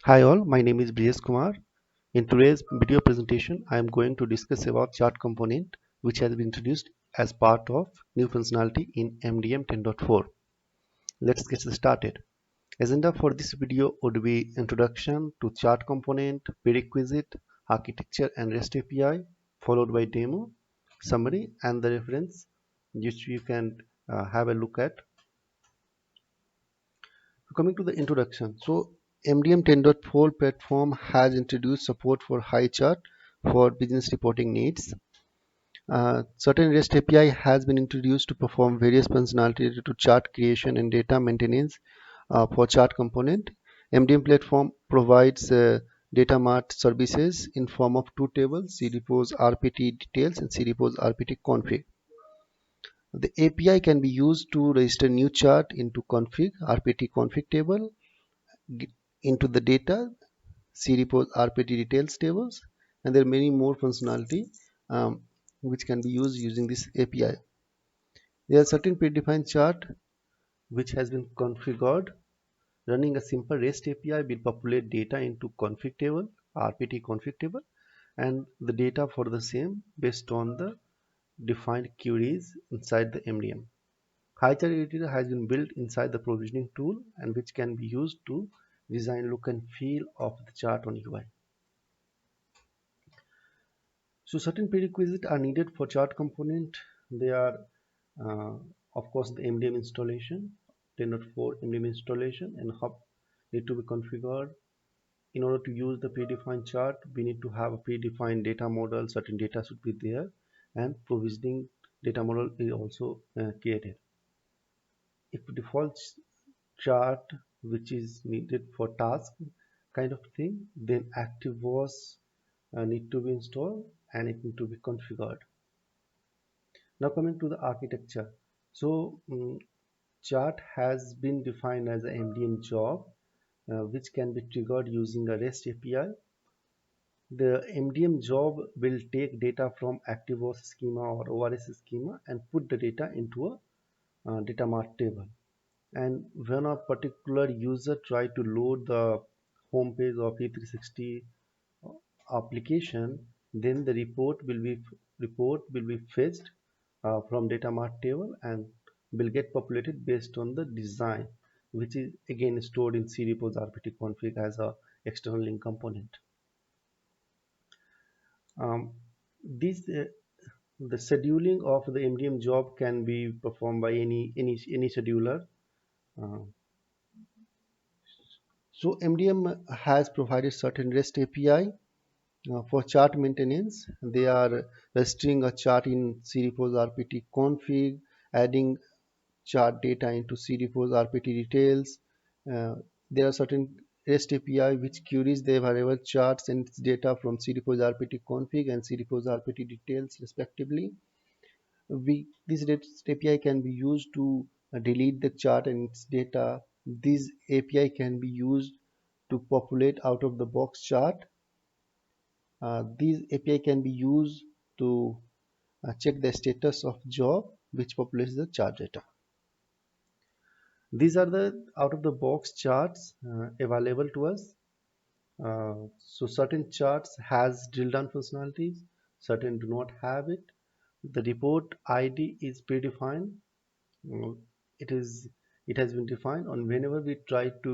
Hi all, my name is Brijesh Kumar. In today's video presentation, I am going to discuss about chart component which has been introduced as part of new functionality in MDM 10.4. Let's get started. Agenda for this video would be introduction to chart component, prerequisite, architecture and REST API, followed by demo, summary and the reference which you can have a look at. Coming to the introduction, so MDM 10.4 platform has introduced support for high chart for business reporting needs. Certain REST API has been introduced to perform various functionality related to chart creation and data maintenance for chart component. MDM platform provides data mart services in form of two tables, cdepos rpt details and cdepos rpt config. The API can be used to register new chart into config rpt config table, into the data cdepos rpt details tables, and there are many more functionality which can be used using this API. There are certain predefined chart which has been configured. Running a simple REST API will populate data into config table, rpt config table, and the data for the same based on the defined queries inside the MDM. Highchart editor has been built inside the provisioning tool and which can be used to design look and feel of the chart on UI. So certain prerequisites are needed for chart component. They are uh, of course the MDM installation, 10.4 MDM installation and hub need to be configured. In order to use the predefined chart, we need to have a predefined data model. Certain data should be there, and provisioning data model is also created. If default chart which is needed for task kind of thing, then ActiveOS need to be installed and it need to be configured. Now coming to the architecture. So chart has been defined as an MDM job which can be triggered using a REST API. The MDM job will take data from ActiveOS schema or ORS schema and put the data into a data mart table. And when a particular user try to load the home page of E360 application, then the report will be fetched from data mart table and will get populated based on the design, which is again stored in cdepos rpt config as a external link component. This the scheduling of the MDM job can be performed by any scheduler. Uh, so MDM has provided certain REST API for chart maintenance. They are registering a chart in cdepos rpt config, adding chart data into cdepos rpt details. Uh, there are certain REST API which queries the variable charts and its data from cdepos rpt config and cdepos rpt details respectively. This REST API can be used to delete the chart and its data. This API can be used to populate out of the box chart. These API can be used to check the status of job which populates the chart data. These are the out of the box charts available to us. So certain charts has drill down functionalities, certain do not have it. The report ID is predefined. Mm, It is it has been defined on whenever we try to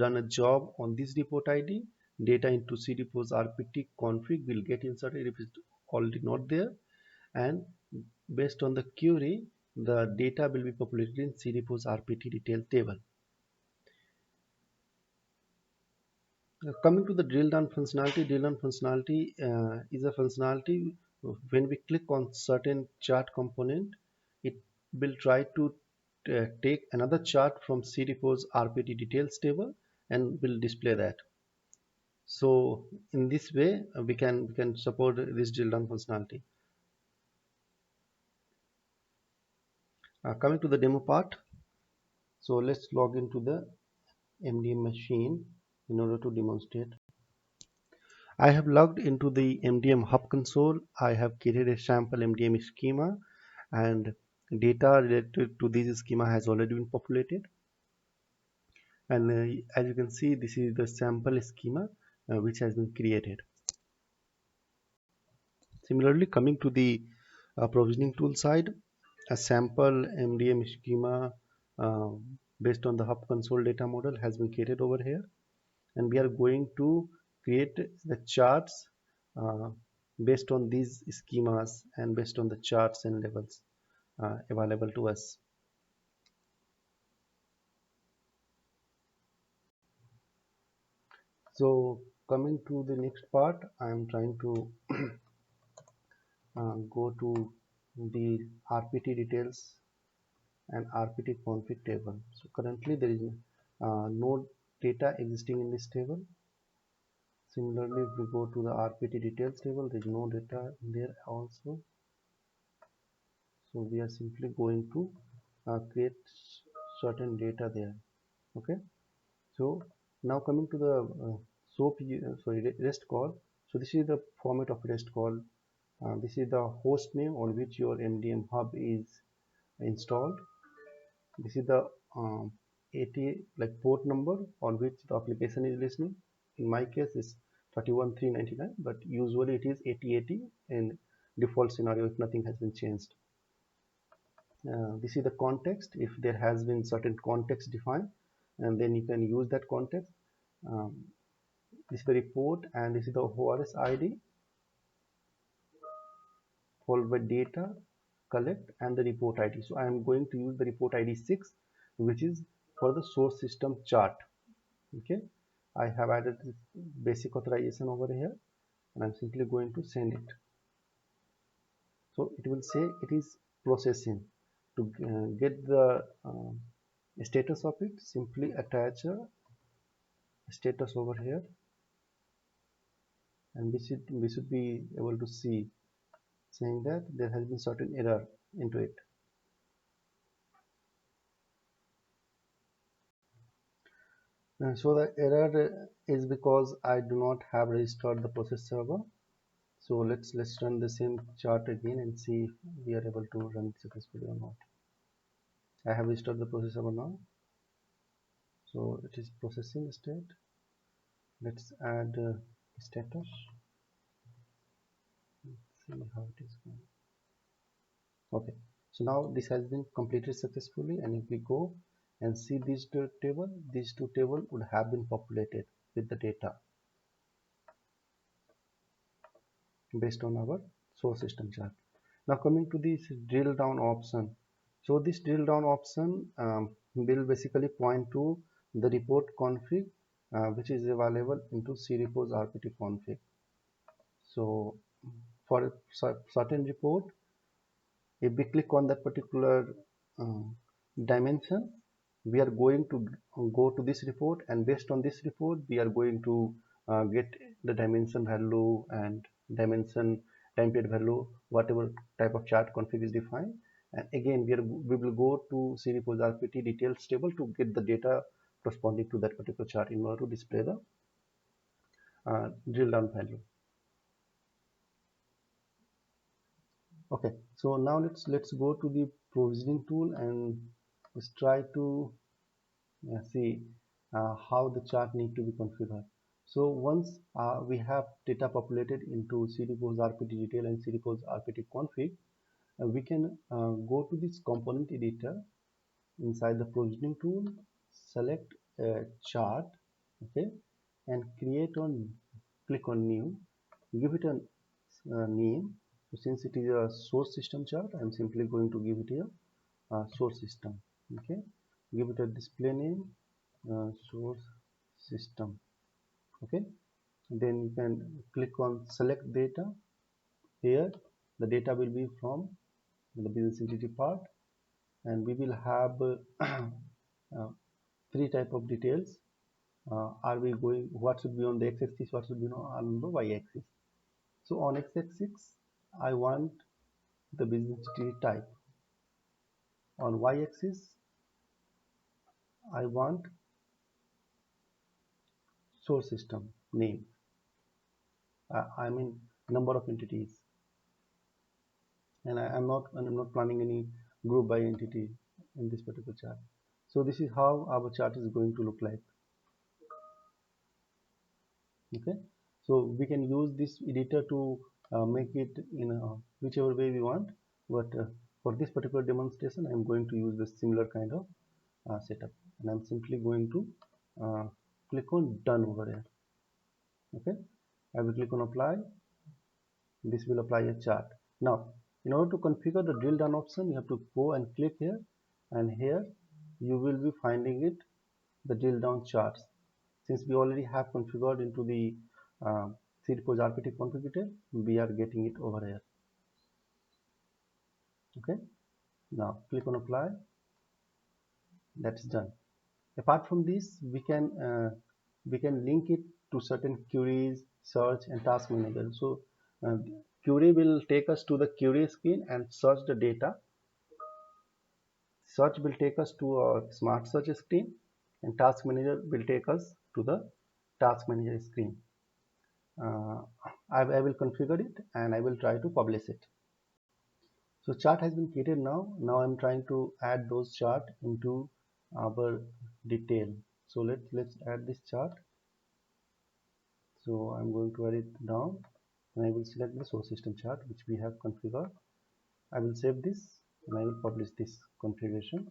run a job on this report ID, data into cdepos rpt config will get inserted if it's already not there, and based on the query, the data will be populated in cdepos rpt detail table. Coming to the drill down functionality is a functionality when we click on certain chart component, it will try to take another chart from cdepos rpt details table and will display that. So in this way, we can support this drill down functionality. Coming to the demo part, so let's log into the MDM machine in order to demonstrate. I have logged into the MDM Hub console. I have created a sample MDM schema and data related to this schema has already been populated. And as you can see, this is the sample schema which has been created. Similarly, coming to the provisioning tool side, a sample MDM schema uh, based on the Hub console data model has been created over here, and we are going to create the charts uh, based on these schemas and based on the charts and levels available to us. So coming to the next part, I am trying to go to the RPT details and RPT config table. So currently there is no data existing in this table. Similarly, if we go to the RPT details table, there is no data there also. So we are simply going to create certain data there. Okay. So now coming to the REST call. So this is the format of REST call. This is the host name on which your MDM hub is installed. This is the AT like port number on which the application is listening. In my case, it's 31399, but usually it is 8080 in default scenario if nothing has been changed. This is the context. If there has been certain context defined, and then you can use that context. Um, this is the report, and this is the ORS ID followed by data collect and the report ID. So I am going to use the report ID 6, which is for the source system chart. Okay, I have added this basic authorization over here, and I'm simply going to send it. So it will say it is processing. To get the status of it, simply attach a status over here, and we should be able to see saying that there has been certain error into it. So the error is because I do not have registered the process server. So let's run the same chart again and see if we are able to run it successfully or not. I have registered the process server now. So it is processing state. Let's add status. Let's see how it is going. Okay, so now this has been completed successfully, and if we go and see these two tables would have been populated with the data based on our source system chart. Now coming to this drill down option. So this drill down option will basically point to the report config which is available into cRepos RPT config. So for a certain report, if we click on that particular uh, dimension, we are going to go to this report, and based on this report we are going to get the dimension value and dimension time period value, whatever type of chart config is defined. And again we will go to cRepos RPT details table to get the data corresponding to that particular chart in order to display the drill down value. Okay, so now let's go to the provisioning tool and let's try to see how the chart need to be configured. So once we have data populated into cRepos RPT detail and cRepos RPT config, we can go to this component editor inside the provisioning tool, select a chart, okay, and click on new, give it a name. So since it is a source system chart, I am simply going to give it a source system. Okay, give it a display name, source system. Okay, then you can click on select data. Here the data will be from the business entity part, and we will have three type of details. Are we going, what should be on the x-axis, what should be on the y-axis. So on x-axis I want the business entity type. On y-axis I want source system name. I mean number of entities, and I'm not planning any group by entity in this particular chart. So this is how our chart is going to look like. Okay, so we can use this editor to make it in whichever way we want, but for this particular demonstration I am going to use the similar kind of setup, and I'm simply going to click on done over here. Okay, I will click on apply. This will apply a chart. Now in order to configure the drill down option, you have to go and click here, and here you will be finding it, the drill down charts. Since we already have configured into the CDPOS RPT configurator, we are getting it over here. Okay, now click on apply. That's done. Apart from this, we can link it to certain queries, search, and task manager. So query will take us to the query screen and search the data. Search will take us to our smart search screen, and task manager will take us to the task manager screen. I will configure it and I will try to publish it. So chart has been created now. Now I'm trying to add those chart into our detail. So let's add this chart. So I'm going to add it down, and I will select the source system chart which we have configured. I will save this and I will publish this configuration.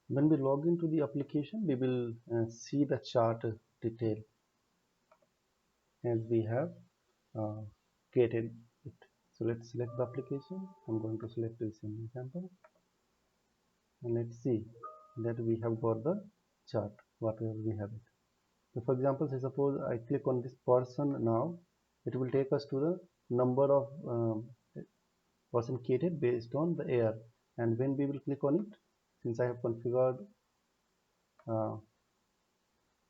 When we log into the application, we will see the chart detail as we have uh, created it. So let's select the application. I'm going to select this example, and let's see that we have got the chart whatever we have it. So for example, say suppose I click on this person now, it will take us to the number of person created based on the year. And when we will click on it, since I have configured uh,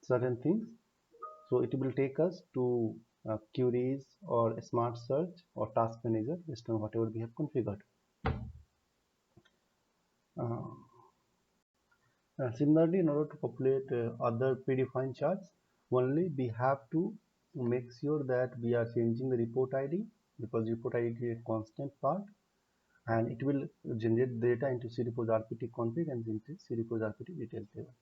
certain things, so it will take us to queries or smart search or task manager based on whatever we have configured. Uh, Similarly, in order to populate other predefined charts, only we have to make sure that we are changing the report ID, because report ID is a constant part, and it will generate data into CDPOS RPT config and into CDPOS RPT detail table.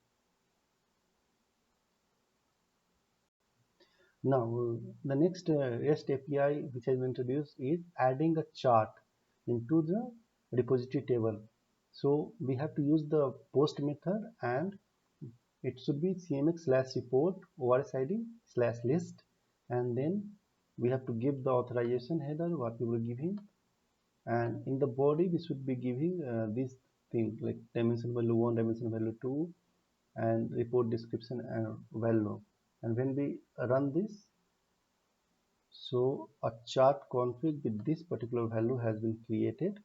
Now, the next REST API which has been introduced is adding a chart into the repository table. So we have to use the post method, and it should be cmx/report orsid/list, and then we have to give the authorization header what we will give him, and in the body we should be giving this thing like dimension value 1, dimension value 2, and report description and value. And when we run this, so a chart config with this particular value has been created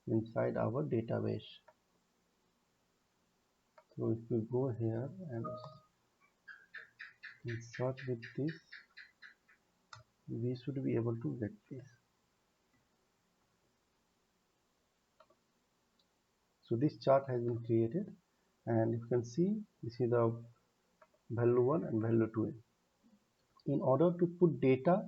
inside our database. So if we go here and insert with this, we should be able to get this. So this chart has been created, and you can see this is the value 1 and value 2. In order to put data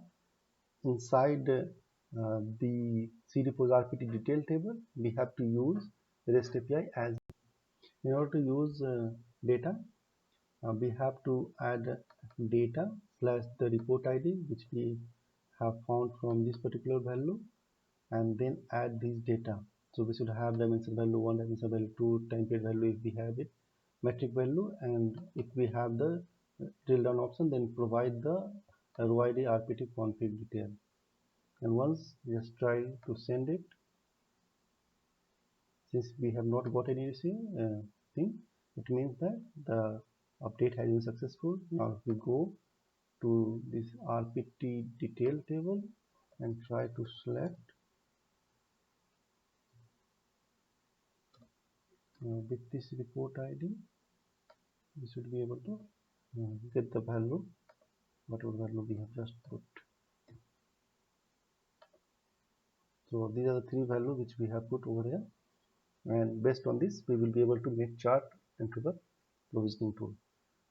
inside the CDPOS RPT detail table, we have to use REST API. As in order to use data, we have to add data slash the report ID which we have found from this particular value, and then add this data. So we should have dimension value 1, dimension value 2, time period value if we have it, metric value, and if we have the drill down option, then provide the ROID RPT config detail. And once just try to send it. Since we have not got any thing, it means that the update has been successful. Now if we go to this RPT detail table and try to select with this report ID, we should be able to get the value, whatever value we have just put. So these are the three values which we have put over here, and based on this we will be able to make chart into the provisioning tool.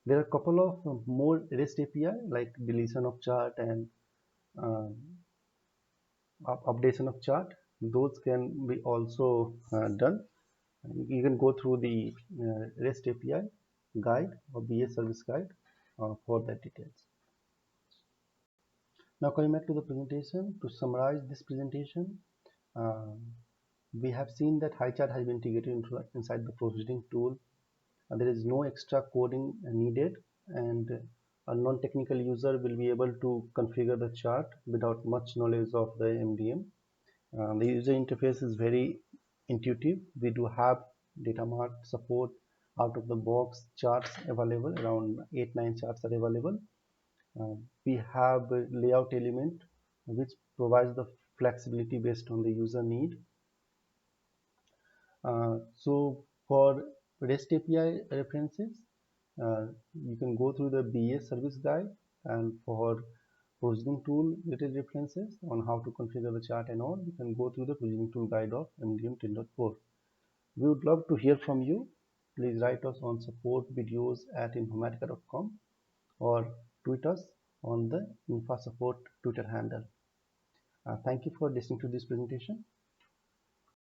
There are a couple of more REST API like deletion of chart and updation of chart, those can be also done. You can go through the REST API guide or BA service guide for that details. Now coming back to the presentation, to summarize this presentation, uh, we have seen that HighChart has been integrated inside the provisioning tool. There is no extra coding needed, and a non-technical user will be able to configure the chart without much knowledge of the MDM. The user interface is very intuitive. We do have Datamart support out of the box charts available, around 8-9 charts are available. We have a layout element which provides the flexibility based on the user need. So for REST API references, you can go through the BA service guide, and for provisioning tool related references on how to configure the chart and all, you can go through the provisioning tool guide of MDM 10.4. We would love to hear from you. Please write us on supportvideos@informatica.com or tweet us on the InfaSupport Twitter handle. Thank you for listening to this presentation.